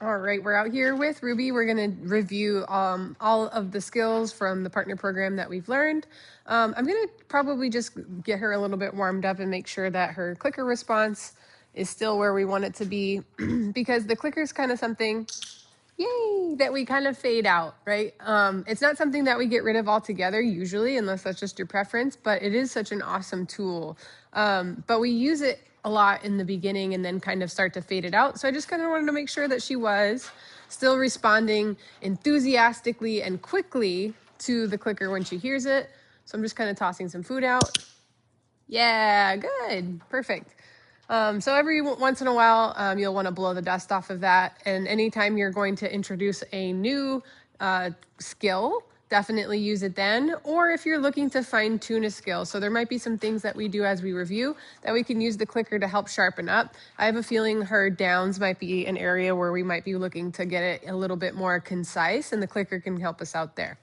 All right, we're out here with Ruby. We're going to review all of the skills from the partner program that we've learned. I'm going to probably just get her a little bit warmed up and make sure that her clicker response is still where we want it to be because the clicker is kind of something, yay, that we kind of fade out, right? It's not something that we get rid of altogether usually, unless that's just your preference, but it is such an awesome tool. But we use it a lot in the beginning and then kind of start to fade it out. So I just kind of wanted to make sure that she was still responding enthusiastically and quickly to the clicker when she hears it. So I'm just kind of tossing some food out. Yeah, good, perfect. So every once in a while, you'll want to blow the dust off of that. And anytime you're going to introduce a new skill, definitely use it then. Or if you're looking to fine tune a skill. So there might be some things that we do as we review that we can use the clicker to help sharpen up. I have a feeling her downs might be an area where we might be looking to get it a little bit more concise, and the clicker can help us out there.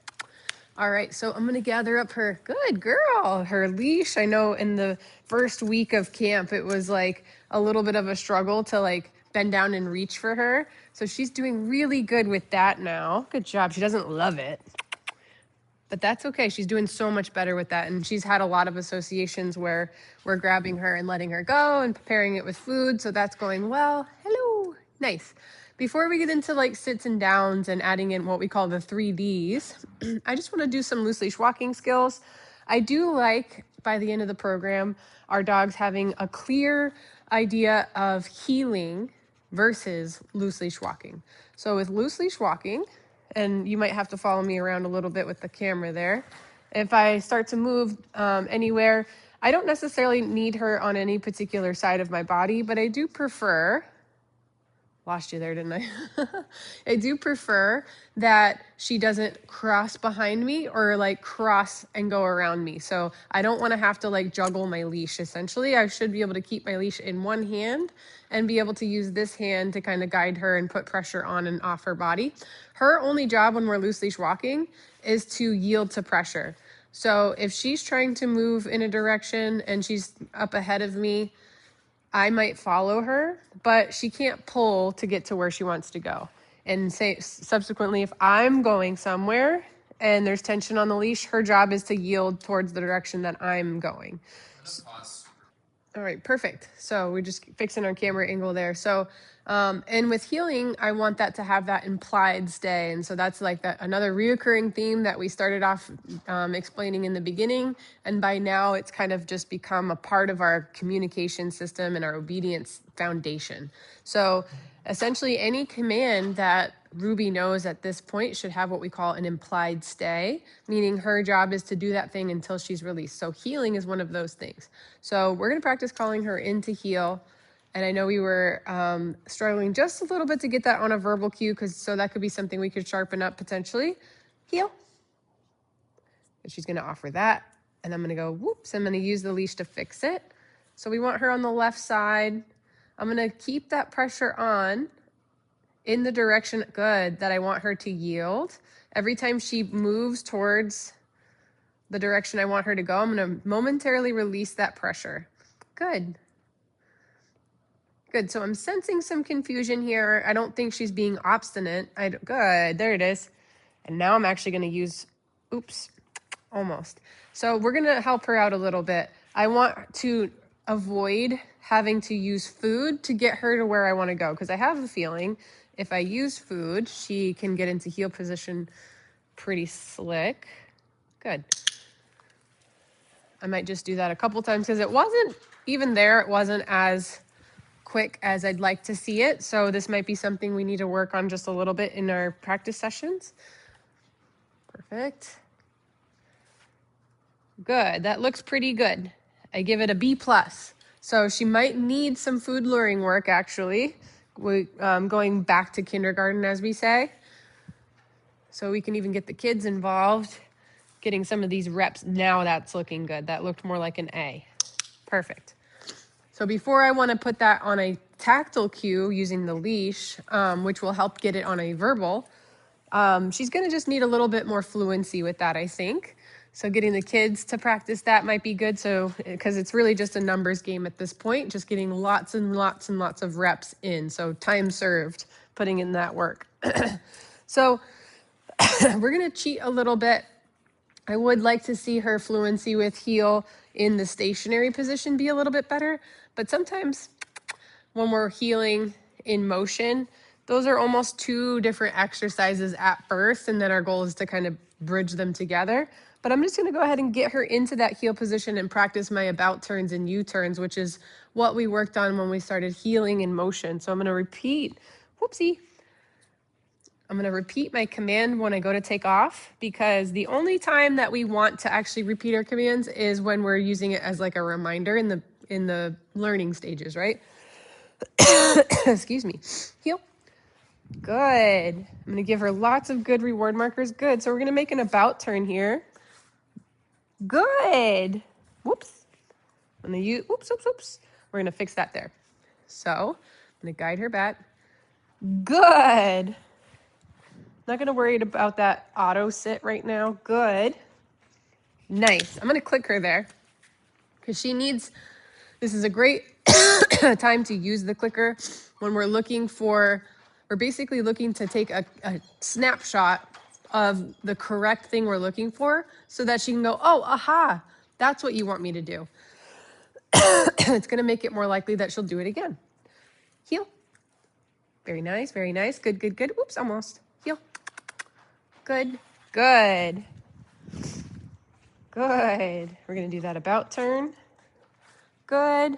All right, so I'm gonna gather up her, good girl, her leash. I know in the first week of camp, it was like a little bit of a struggle to like bend down and reach for her. So she's doing really good with that now. Good job. She doesn't love it, but that's okay. She's doing so much better with that. And she's had a lot of associations where we're grabbing her and letting her go and preparing it with food. So that's going well. Hello, nice. Before we get into like sits and downs and adding in what we call the 3Ds, I just want to do some loose leash walking skills. I do like, by the end of the program, our dogs having a clear idea of heeling versus loose leash walking. So with loose leash walking, and you might have to follow me around a little bit with the camera there. If I start to move anywhere, I don't necessarily need her on any particular side of my body, but I do prefer, lost you there, didn't I? I do prefer that she doesn't cross behind me or like cross and go around me. So I don't want to have to like juggle my leash. Essentially, I should be able to keep my leash in one hand and be able to use this hand to kind of guide her and put pressure on and off her body. Her only job when we're loose leash walking is to yield to pressure. So if she's trying to move in a direction and she's up ahead of me, I might follow her, but she can't pull to get to where she wants to go. And say subsequently, if I'm going somewhere and there's tension on the leash, her job is to yield towards the direction that I'm going. All right, perfect. So we're just fixing our camera angle there. So, and with heeling, I want that to have that implied stay. And so that's like that another reoccurring theme that we started off explaining in the beginning. And by now it's kind of just become a part of our communication system and our obedience foundation. So essentially any command that Ruby knows at this point should have what we call an implied stay, meaning her job is to do that thing until she's released. So heeling is one of those things. So we're going to practice calling her in to heel. And I know we were struggling just a little bit to get that on a verbal cue, so that could be something we could sharpen up potentially. Heel. And she's going to offer that. And I'm going to go, whoops, I'm going to use the leash to fix it. So we want her on the left side. I'm going to keep that pressure on in the direction, good, that I want her to yield. Every time she moves towards the direction I want her to go, I'm going to momentarily release that pressure. Good. Good. So I'm sensing some confusion here. I don't think she's being obstinate. Good. There it is. And now I'm actually going to use, oops, almost. So we're going to help her out a little bit. I want to avoid having to use food to get her to where I want to go, because I have a feeling if I use food, she can get into heel position pretty slick. Good. I might just do that a couple times because it wasn't even there. It wasn't as quick as I'd like to see it. So this might be something we need to work on just a little bit in our practice sessions. Perfect. Good. That looks pretty good. I give it a B+. So she might need some food luring work, actually. Going back to kindergarten, as we say. So we can even get the kids involved, getting some of these reps. Now that's looking good. That looked more like an A. Perfect. So before I want to put that on a tactile cue using the leash, which will help get it on a verbal, she's going to just need a little bit more fluency with that, I think. So getting the kids to practice that might be good. So, because it's really just a numbers game at this point, just getting lots and lots and lots of reps in. So time served putting in that work. So we're going to cheat a little bit. I would like to see her fluency with heel in the stationary position be a little bit better, but sometimes when we're healing in motion, those are almost two different exercises at first, and then our goal is to kind of bridge them together. But I'm just going to go ahead and get her into that heel position and practice my about turns and U-turns, which is what we worked on when we started healing in motion. So I'm going to repeat, whoopsie. I'm going to repeat my command when I go to take off, because the only time that we want to actually repeat our commands is when we're using it as like a reminder in the learning stages, right? Excuse me. Heel. Good. I'm going to give her lots of good reward markers. Good. So we're going to make an about turn here. Good. Whoops. I'm going to use, whoops. We're going to fix that there. So I'm going to guide her back. Good. Not going to worry about that auto sit right now. Good. Nice. I'm going to click her there because she needs, this is a great time to use the clicker when we're looking for, we're basically looking to take a snapshot of the correct thing we're looking for so that she can go, oh, aha, that's what you want me to do. It's going to make it more likely that she'll do it again. Heel. Very nice, very nice. Good, good, good. Oops, almost. Heel. Good, good. Good. We're going to do that about turn. Good.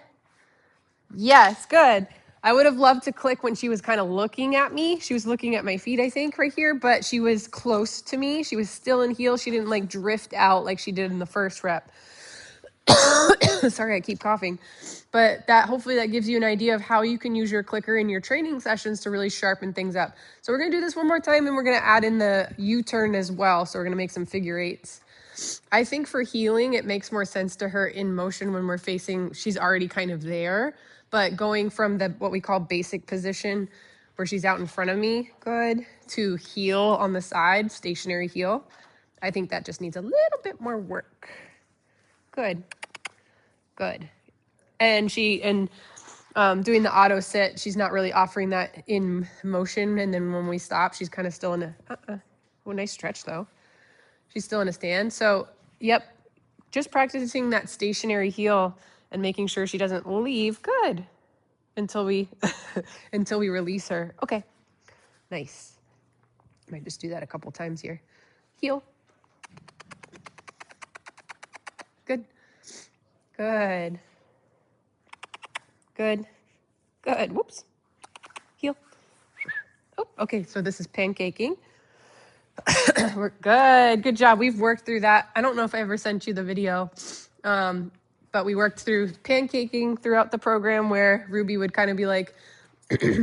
Yes, good. I would have loved to click when she was kind of looking at me. She was looking at my feet, I think, right here, but she was close to me. She was still in heel. She didn't like drift out like she did in the first rep. Sorry, I keep coughing. But that hopefully that gives you an idea of how you can use your clicker in your training sessions to really sharpen things up. So we're going to do this one more time, and we're going to add in the U-turn as well. So we're going to make some figure eights. I think for healing, it makes more sense to her in motion when we're facing, she's already kind of there. But going from the what we call basic position, where she's out in front of me, good, to heel on the side, stationary heel, I think that just needs a little bit more work. Good. Good. And doing the auto sit, she's not really offering that in motion. And then when we stop, she's kind of still in a, oh, nice stretch though. She's still in a stand. So, yep, just practicing that stationary heel and making sure she doesn't leave. Good. Until we, until we release her. Okay. Nice. Might just do that a couple times here. Heel. Good. Good. Good. Good. Whoops. Heel. Oh, okay. So this is pancaking. We're good. Good job. We've worked through that. I don't know if I ever sent you the video, but we worked through pancaking throughout the program where Ruby would kind of be like,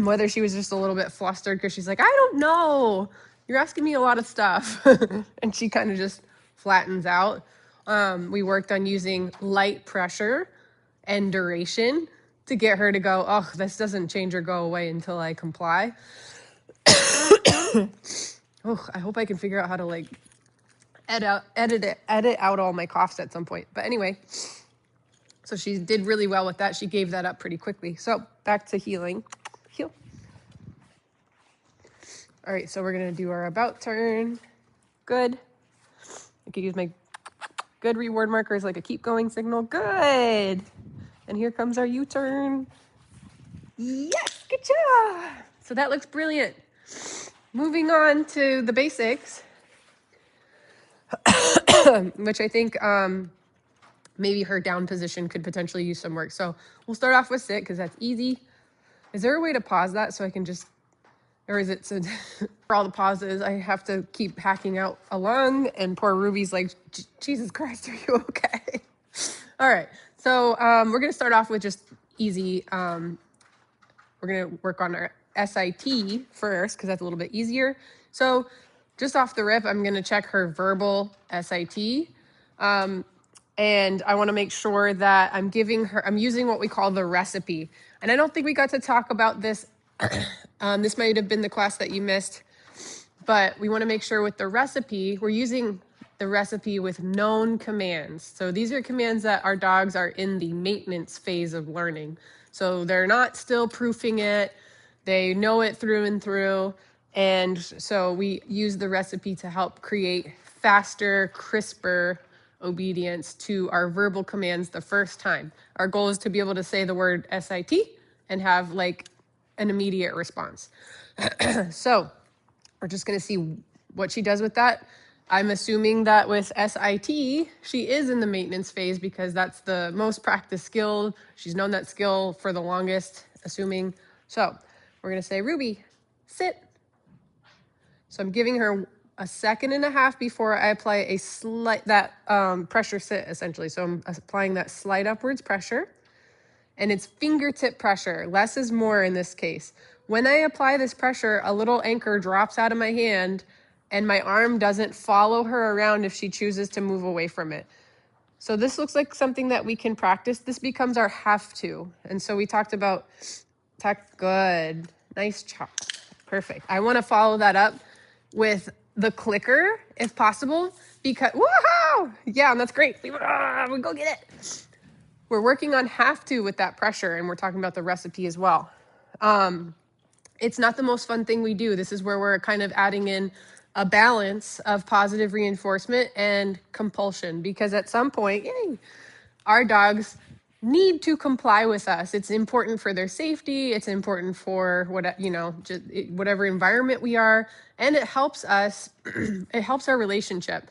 whether she was just a little bit flustered because she's like, I don't know. You're asking me a lot of stuff. And she kind of just flattens out. We worked on using light pressure and duration to get her to go, oh, this doesn't change or go away until I comply. Oh, I hope I can figure out how to like edit out all my coughs at some point. But anyway, so she did really well with that. She gave that up pretty quickly. So back to healing. Heel. All right, so we're gonna do our about turn. Good. I could use my good reward markers like a keep going signal. Good. And here comes our U-turn. Yes, good job. So that looks brilliant. Moving on to the basics, which I think maybe her down position could potentially use some work. So we'll start off with sit because that's easy. Is there a way to pause that so I can just, or is it so for all the pauses, I have to keep hacking out along and poor Ruby's like, Jesus Christ, are you okay? All right. So we're going to start off with just easy. We're going to work on our SIT first because that's a little bit easier. So just off the rip, I'm going to check her verbal SIT. And I want to make sure that I'm using what we call the recipe. And I don't think we got to talk about this. This might have been the class that you missed, but we want to make sure with the recipe, we're using the recipe with known commands. So these are commands that our dogs are in the maintenance phase of learning. So they're not still proofing it. They know it through and through. And so we use the recipe to help create faster, crisper obedience to our verbal commands the first time. Our goal is to be able to say the word SIT and have like an immediate response. So we're just going to see what she does with that. I'm assuming that with SIT, she is in the maintenance phase because that's the most practiced skill. She's known that skill for the longest, assuming. So we're going to say, Ruby, sit. So I'm giving her a second and a half before I apply a slight, pressure sit essentially. So I'm applying that slight upwards pressure, and it's fingertip pressure. Less is more in this case. When I apply this pressure, a little anchor drops out of my hand and my arm doesn't follow her around if she chooses to move away from it. So this looks like something that we can practice. This becomes our have to. And so we talked about, good, nice job, perfect. I wanna follow that up with the clicker if possible, because, woohoo! Yeah, and that's great. We go get it. We're working on have to with that pressure, and we're talking about the recipe as well. It's not the most fun thing we do. This is where we're kind of adding in a balance of positive reinforcement and compulsion, because at some point, our dogs need to comply with us. It's important for their safety. It's important for whatever environment we are, and it helps us. It helps our relationship.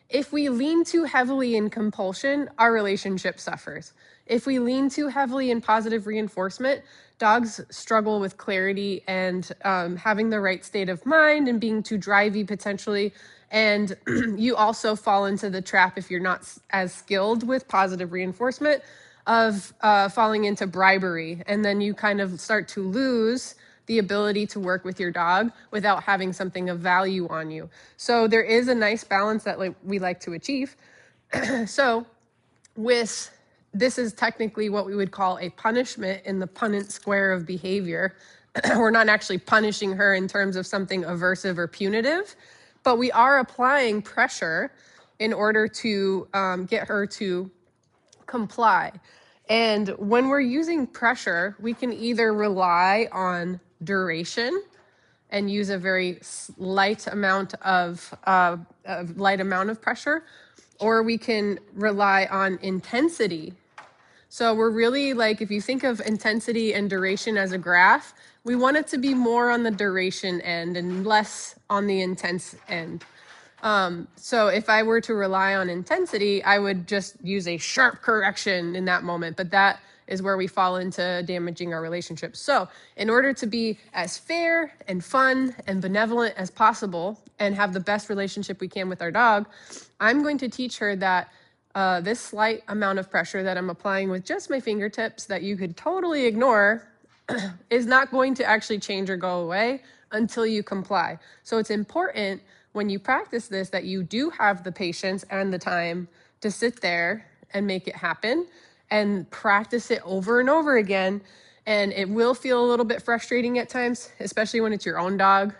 If we lean too heavily in compulsion, our relationship suffers. If we lean too heavily in positive reinforcement, dogs struggle with clarity and having the right state of mind and being too drivey potentially. And you also fall into the trap, if you're not as skilled with positive reinforcement, of falling into bribery. And then you kind of start to lose the ability to work with your dog without having something of value on you. So there is a nice balance that we like to achieve. So this is technically what we would call a punishment in the Punnett square of behavior. We're not actually punishing her in terms of something aversive or punitive, but we are applying pressure in order to get her to comply. And when we're using pressure, we can either rely on duration and use a very light amount of pressure, or we can rely on intensity. So we're really like, if you think of intensity and duration as a graph, we want it to be more on the duration end and less on the intense end. So if I were to rely on intensity, I would just use a sharp correction in that moment, but that is where we fall into damaging our relationships. So in order to be as fair and fun and benevolent as possible and have the best relationship we can with our dog, I'm going to teach her that this slight amount of pressure that I'm applying with just my fingertips that you could totally ignore is not going to actually change or go away until you comply. So it's important when you practice this that you do have the patience and the time to sit there and make it happen and practice it over and over again. And it will feel a little bit frustrating at times, especially when it's your own dog.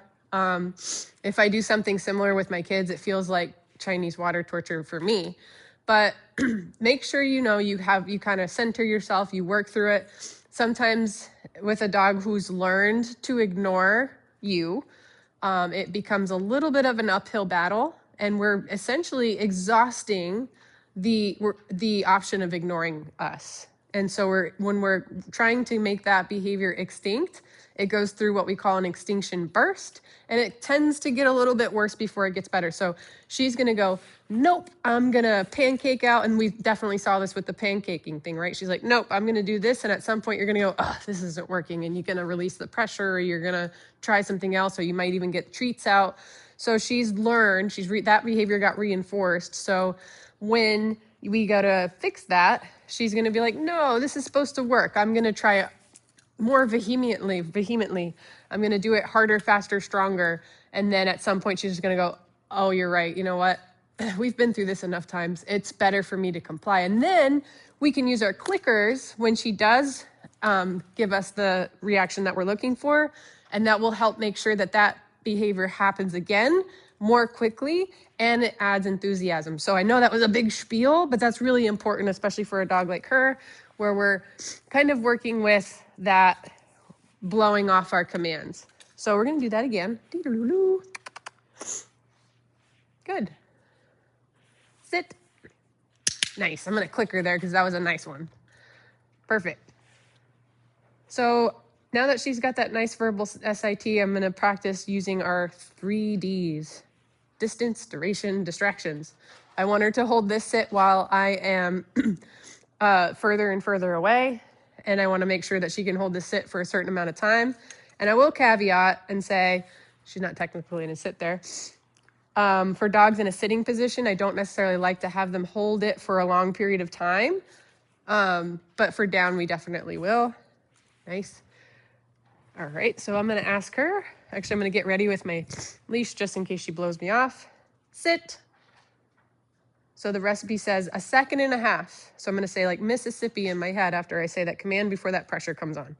If I do something similar with my kids, it feels like Chinese water torture for me. But make sure you kind of center yourself, you work through it. Sometimes with a dog who's learned to ignore you, it becomes a little bit of an uphill battle, and we're essentially exhausting the option of ignoring us. And so when we're trying to make that behavior extinct, it goes through what we call an extinction burst, and it tends to get a little bit worse before it gets better. So she's gonna go, nope, I'm gonna pancake out, and we definitely saw this with the pancaking thing, right? She's like, nope, I'm gonna do this, and at some point you're gonna go, oh, this isn't working, and you're gonna release the pressure, or you're gonna try something else, or you might even get treats out. So she's learned, that behavior got reinforced. So when we gotta fix that, she's gonna be like, no, this is supposed to work. I'm gonna try it more vehemently. I'm gonna do it harder, faster, stronger. And then at some point she's just gonna go, oh, you're right. You know what? We've been through this enough times. It's better for me to comply. And then we can use our clickers when she does give us the reaction that we're looking for. And that will help make sure that behavior happens again more quickly, and it adds enthusiasm. So I know that was a big spiel, but that's really important, especially for a dog like her, where we're kind of working with that blowing off our commands. So we're gonna do that again. Good. Sit. Nice. I'm gonna click her there because that was a nice one. Perfect. So now that she's got that nice verbal SIT, I'm gonna practice using our 3Ds. Distance, duration, distractions. I want her to hold this sit while I am further and further away. And I want to make sure that she can hold this sit for a certain amount of time. And I will caveat and say, she's not technically in a sit there. For dogs in a sitting position, I don't necessarily like to have them hold it for a long period of time. But for down, we definitely will. Nice. All right, so I'm gonna ask her. Actually, I'm gonna get ready with my leash just in case she blows me off. Sit. So the recipe says 1.5 seconds. So I'm gonna say like Mississippi in my head after I say that command before that pressure comes on.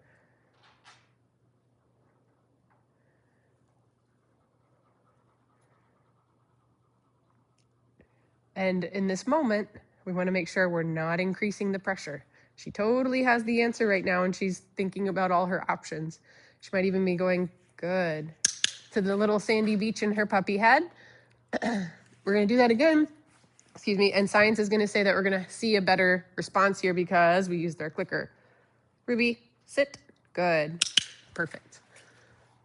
And in this moment, we wanna make sure we're not increasing the pressure. She totally has the answer right now and she's thinking about all her options. She might even be going, good, to the little sandy beach in her puppy head. We're gonna do that again. Excuse me, and science is gonna say that we're gonna see a better response here because we used our clicker. Ruby, sit, good, perfect.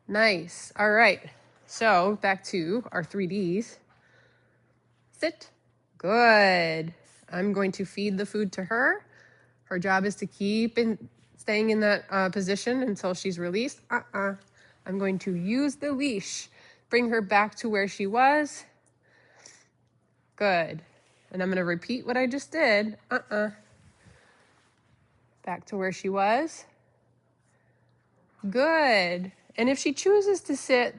Nice, all right. So back to our 3Ds. Sit, good. I'm going to feed the food to her. Her job is to keep staying in that position until she's released. I'm going to use the leash, bring her back to where she was. Good. And I'm going to repeat what I just did. Back to where she was. Good. And if she chooses to sit,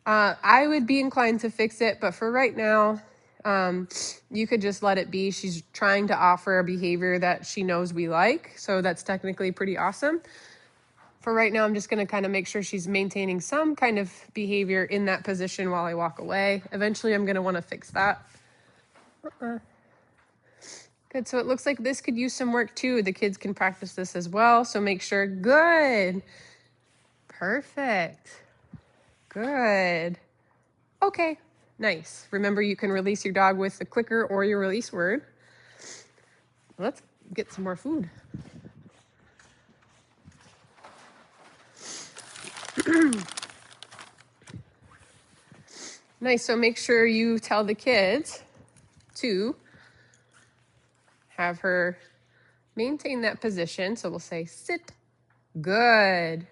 I would be inclined to fix it. But for right now, you could just let it be. She's trying to offer a behavior that she knows we like. So that's technically pretty awesome. For right now, I'm just going to kind of make sure she's maintaining some kind of behavior in that position while I walk away. Eventually, I'm going to want to fix that. Good, so it looks like this could use some work too. The kids can practice this as well, so make sure, good. Perfect, good. Okay, nice. Remember, you can release your dog with the clicker or your release word. Let's get some more food. Nice, so make sure you tell the kids to have her maintain that position. So we'll say sit, good.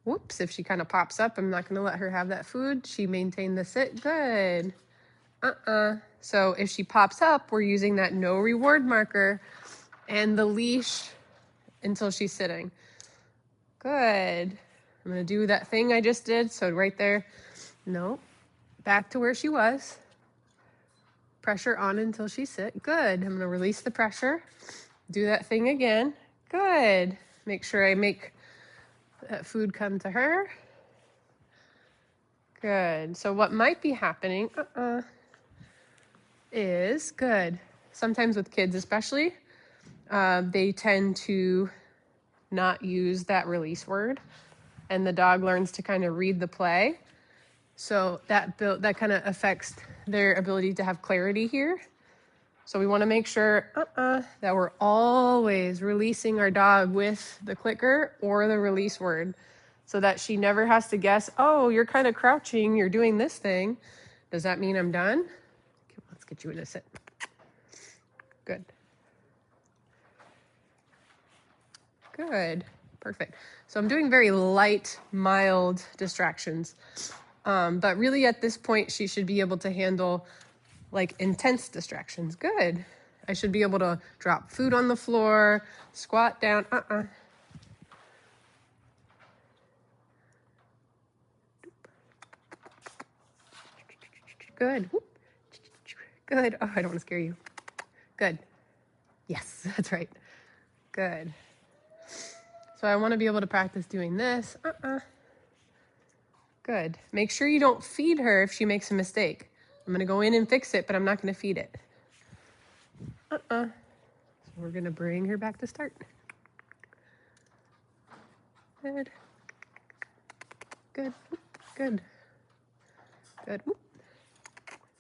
Whoops, if she kind of pops up, I'm not going to let her have that food. She maintained the sit, good. So if she pops up, we're using that no reward marker and the leash until she's sitting. Good. I'm going to do that thing I just did. So right there, no, back to where she was. Pressure on until she sit. Good. I'm going to release the pressure. Do that thing again. Good. Make sure I make that food come to her. Good. So what might be happening is good. Sometimes with kids especially, they tend to not use that release word and the dog learns to kind of read the play. So that kind of affects their ability to have clarity here. So we want to make sure that we're always releasing our dog with the clicker or the release word so that she never has to guess, oh, you're kind of crouching, you're doing this thing. Does that mean I'm done? Okay, let's get you in a sit. Good. Good. Perfect. So I'm doing very light, mild distractions. But really at this point, she should be able to handle like intense distractions. Good. I should be able to drop food on the floor, squat down. Good. Good. Oh, I don't want to scare you. Good. Yes, that's right. Good. So I want to be able to practice doing this. Good. Make sure you don't feed her if she makes a mistake. I'm going to go in and fix it, but I'm not going to feed it. So we're going to bring her back to start. Good. Good. Good. Good.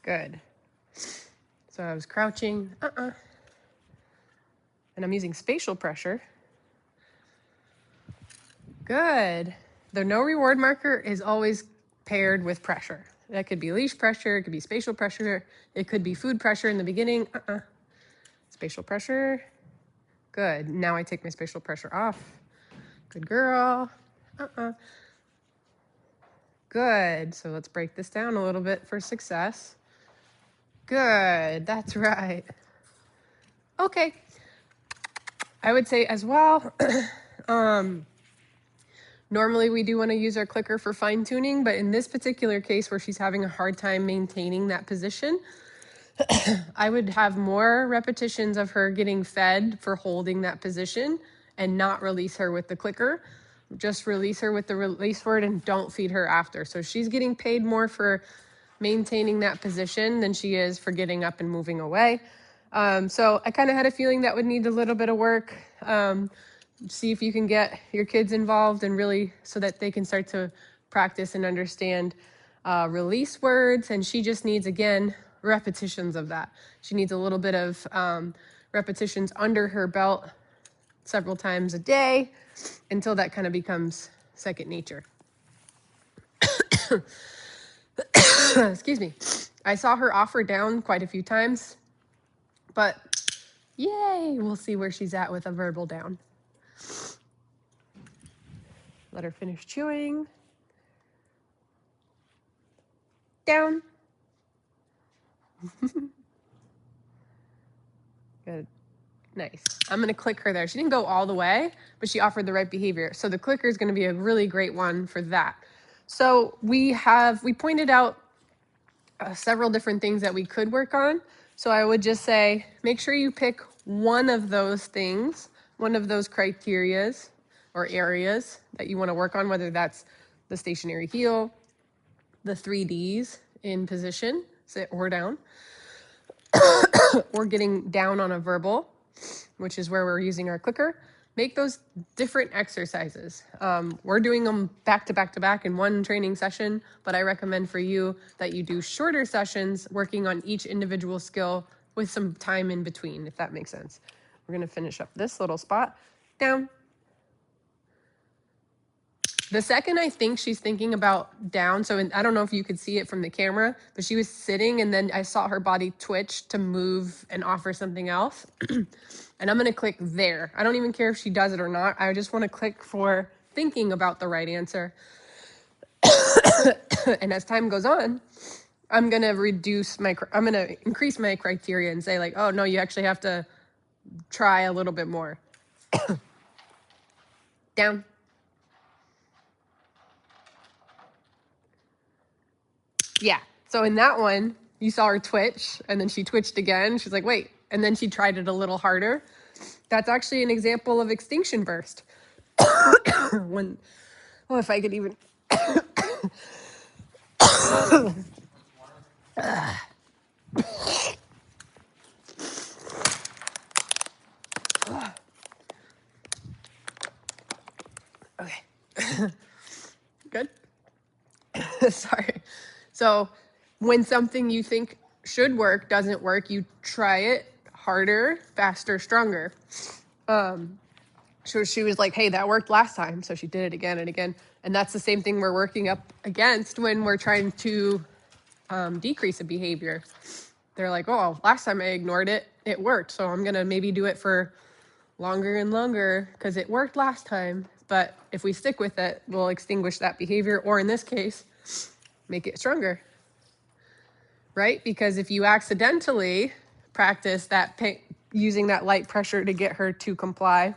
Good. So I was crouching. And I'm using spatial pressure. Good. The no reward marker is always paired with pressure. That could be leash pressure, it could be spatial pressure, it could be food pressure in the beginning. Spatial pressure. Good. Now I take my spatial pressure off. Good girl. Good. So let's break this down a little bit for success. Good. That's right. Okay. I would say as well, normally we do want to use our clicker for fine tuning, but in this particular case where she's having a hard time maintaining that position, I would have more repetitions of her getting fed for holding that position and not release her with the clicker. Just release her with the release word and don't feed her after. So she's getting paid more for maintaining that position than she is for getting up and moving away. So I kind of had a feeling that would need a little bit of work. See if you can get your kids involved and really so that they can start to practice and understand release words. And she just needs, again, repetitions of that. She needs a little bit of repetitions under her belt several times a day until that kind of becomes second nature. Excuse me. I saw her offer down quite a few times, but yay, we'll see where she's at with a verbal down. Let her finish chewing. Down. Good. Nice. I'm going to click her there. She didn't go all the way, but she offered the right behavior. So the clicker is going to be a really great one for that. So we pointed out several different things that we could work on. So I would just say, make sure you pick one of those things, one of those criterias or areas that you want to work on, whether that's the stationary heel, the 3Ds in position, sit or down, or getting down on a verbal, which is where we're using our clicker. Make those different exercises. We're doing them back to back to back in one training session, but I recommend for you that you do shorter sessions working on each individual skill with some time in between, if that makes sense. We're gonna finish up this little spot. Down. The second I think she's thinking about down, so I don't know if you could see it from the camera, but she was sitting and then I saw her body twitch to move and offer something else. And I'm gonna click there. I don't even care if she does it or not. I just wanna click for thinking about the right answer. And as time goes on, I'm gonna increase my criteria and say like, oh no, you actually have to try a little bit more. Down. Yeah. So in that one, you saw her twitch and then she twitched again. She's like, wait. And then she tried it a little harder. That's actually an example of extinction burst. If I could even. Okay. Good. Sorry. So when something you think should work doesn't work, you try it harder, faster, stronger. So she was like, hey, that worked last time. So she did it again and again. And that's the same thing we're working up against when we're trying to decrease a behavior. They're like, oh, last time I ignored it, it worked. So I'm going to maybe do it for longer and longer because it worked last time. But if we stick with it, we'll extinguish that behavior, or in this case, make it stronger, right? Because if you accidentally practice that using that light pressure to get her to comply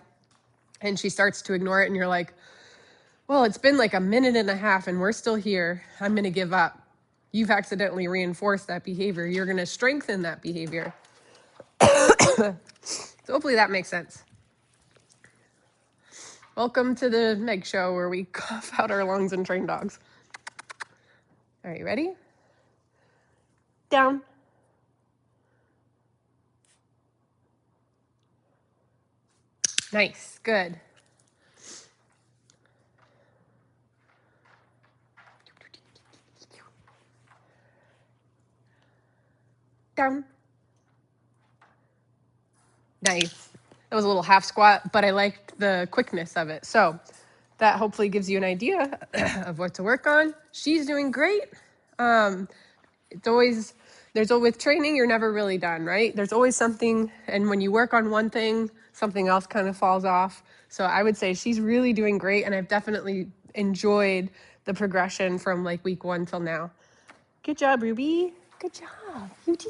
and she starts to ignore it and you're like, well, it's been like a minute and a half and we're still here, I'm going to give up. You've accidentally reinforced that behavior. You're going to strengthen that behavior. So hopefully that makes sense. Welcome to the Meg Show where we cough out our lungs and train dogs. All right, ready? Down. Nice, good. down. Nice. That was a little half squat, but I liked the quickness of it. So that hopefully gives you an idea of what to work on. She's doing great. It's always, with training, you're never really done, right? There's always something, and when you work on one thing, something else kind of falls off. So I would say she's really doing great, and I've definitely enjoyed the progression from like week 1 till now. Good job, Ruby. Good job. You did